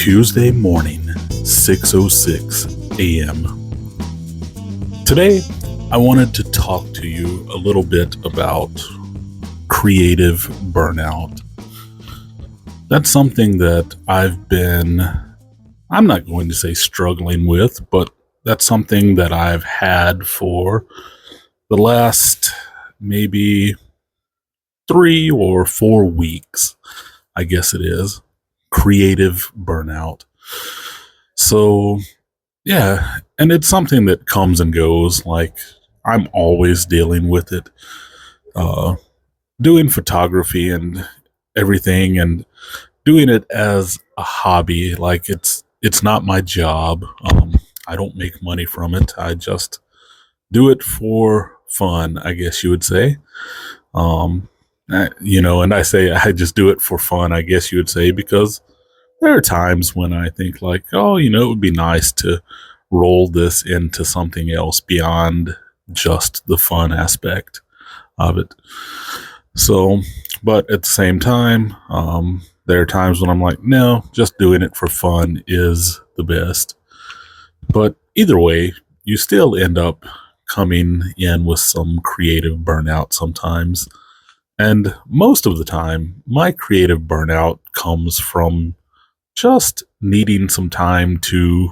Tuesday morning, 6:06 a.m. Today, I wanted to talk to you a little bit about creative burnout. That's something that I'm not going to say struggling with, but that's something that I've had for the last maybe 3 or 4 weeks, I guess it is. Creative burnout. So, yeah, and it's something that comes and goes. Like, I'm always dealing with it. Uh, Doing photography and everything, and doing it as a hobby. Like, it's not my job. I don't make money from it. I just do it for fun, I guess you would say. Um, and I say I just do it for fun, I guess you would say, because there are times when I think like, oh, it would be nice to roll this into something else beyond just the fun aspect of it. So, but at the same time, there are times when I'm like, no, just doing it for fun is the best. But either way, you still end up coming in with some creative burnout sometimes. And most of the time, my creative burnout comes from just needing some time to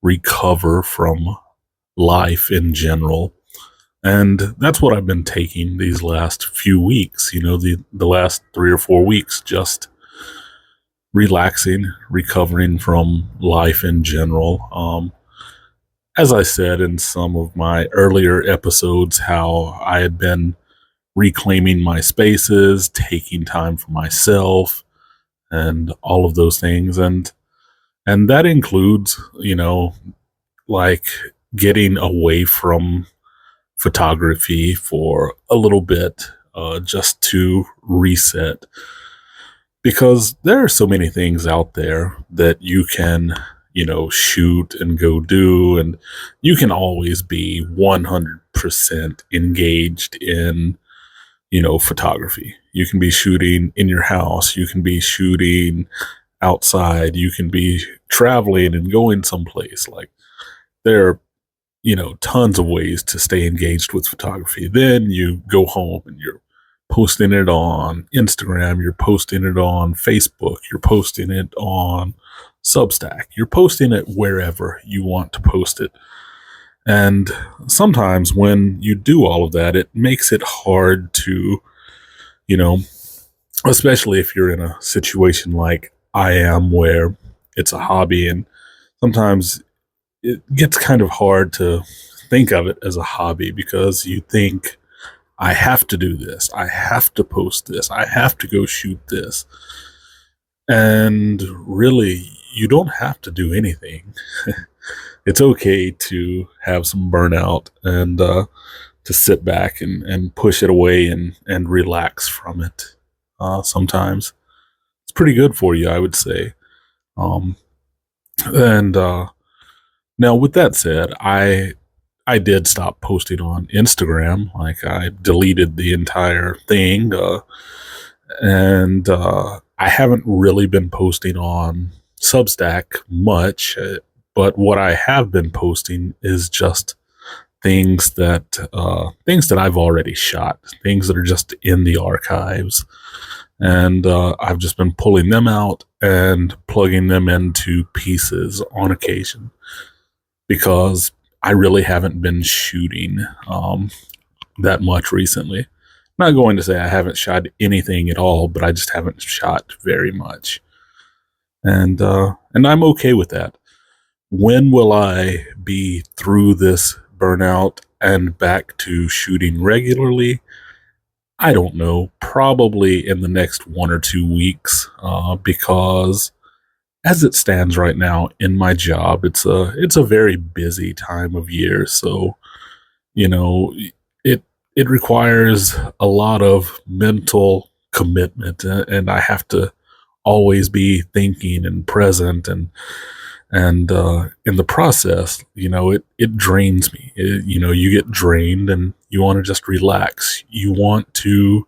recover from life in general. And that's what I've been taking these last few weeks, the last 3 or 4 weeks, just relaxing, recovering from life in general. As I said in some of my earlier episodes, how I had been reclaiming my spaces, taking time for myself, and all of those things. And that includes, like getting away from photography for a little bit, just to reset. Because there are so many things out there that you can, shoot and go do, and you can always be 100% engaged in, photography. You can be shooting in your house, you can be shooting outside, you can be traveling and going someplace. Like, there are, tons of ways to stay engaged with photography. Then you go home and you're posting it on Instagram, you're posting it on Facebook, you're posting it on Substack, you're posting it wherever you want to post it. And sometimes when you do all of that, it makes it hard to, you know, especially if you're in a situation like I am where it's a hobby, and sometimes it gets kind of hard to think of it as a hobby because you think, I have to do this, I have to post this, I have to go shoot this. And really, you don't have to do anything. It's okay to have some burnout and to sit back and push it away and relax from it. Sometimes it's pretty good for you, I would say. Um, and Now, with that said, I did stop posting on Instagram. Like, I deleted the entire thing, and I haven't really been posting on Substack much. But what I have been posting is just things that I've already shot, things that are just in the archives, and I've just been pulling them out and plugging them into pieces on occasion, because I really haven't been shooting that much recently. I'm not going to say I haven't shot anything at all, but I just haven't shot very much, and I'm okay with that. When will I be through this burnout and back to shooting regularly? I don't know. Probably in the next 1 or 2 weeks, because as it stands right now in my job, it's a very busy time of year. So, you know, it it requires a lot of mental commitment, and I have to always be thinking and present, and in the process, it drains me. You get drained, and you want to just relax. You want to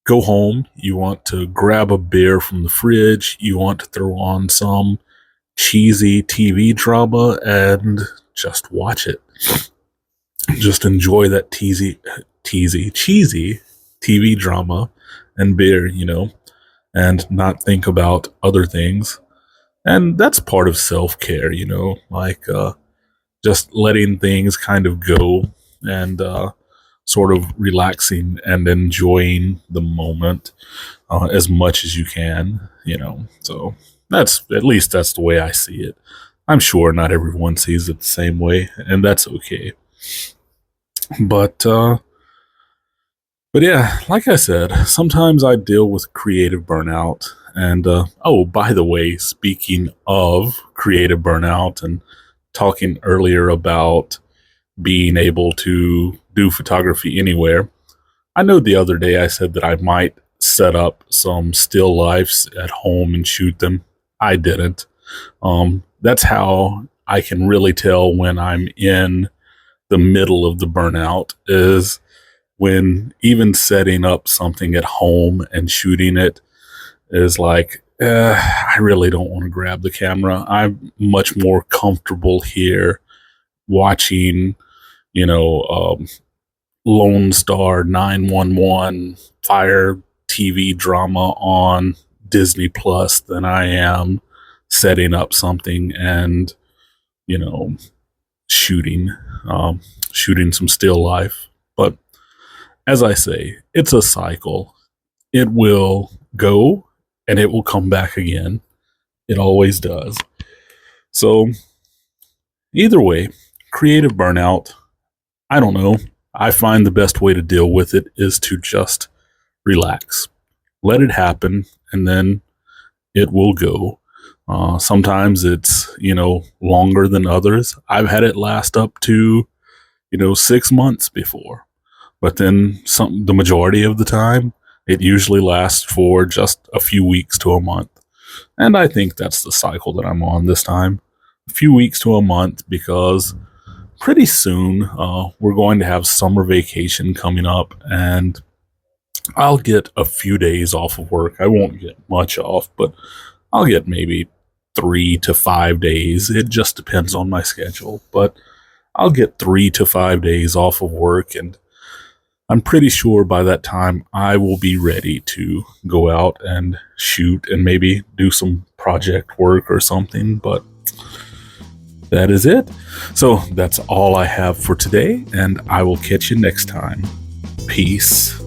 go home, you want to grab a beer from the fridge, you want to throw on some cheesy TV drama and just watch it. Just enjoy that cheesy TV drama and beer, and not think about other things. And that's part of self-care, like just letting things kind of go and sort of relaxing and enjoying the moment as much as you can, So that's the way I see it. I'm sure not everyone sees it the same way, and that's okay. But yeah, like I said, sometimes I deal with creative burnout. And oh, by the way, speaking of creative burnout and talking earlier about being able to do photography anywhere, I know the other day I said that I might set up some still lifes at home and shoot them. I didn't. That's how I can really tell when I'm in the middle of the burnout, is when even setting up something at home and shooting it is like, I really don't want to grab the camera. I'm much more comfortable here watching, Lone Star 911 fire TV drama on Disney Plus than I am setting up something and, shooting, shooting some still life. But as I say, it's a cycle. It will go and it will come back again. It always does. So either way, creative burnout, I don't know. I find the best way to deal with it is to just relax. Let it happen, and then it will go. Sometimes it's, longer than others. I've had it last up to, 6 months before. But then the majority of the time, it usually lasts for just a few weeks to a month. And I think that's the cycle that I'm on this time. A few weeks to a month, because pretty soon we're going to have summer vacation coming up, and I'll get a few days off of work. I won't get much off, but I'll get maybe 3 to 5 days. It just depends on my schedule, but I'll get 3 to 5 days off of work, and I'm pretty sure by that time I will be ready to go out and shoot and maybe do some project work or something, but that is it. So that's all I have for today, and I will catch you next time. Peace.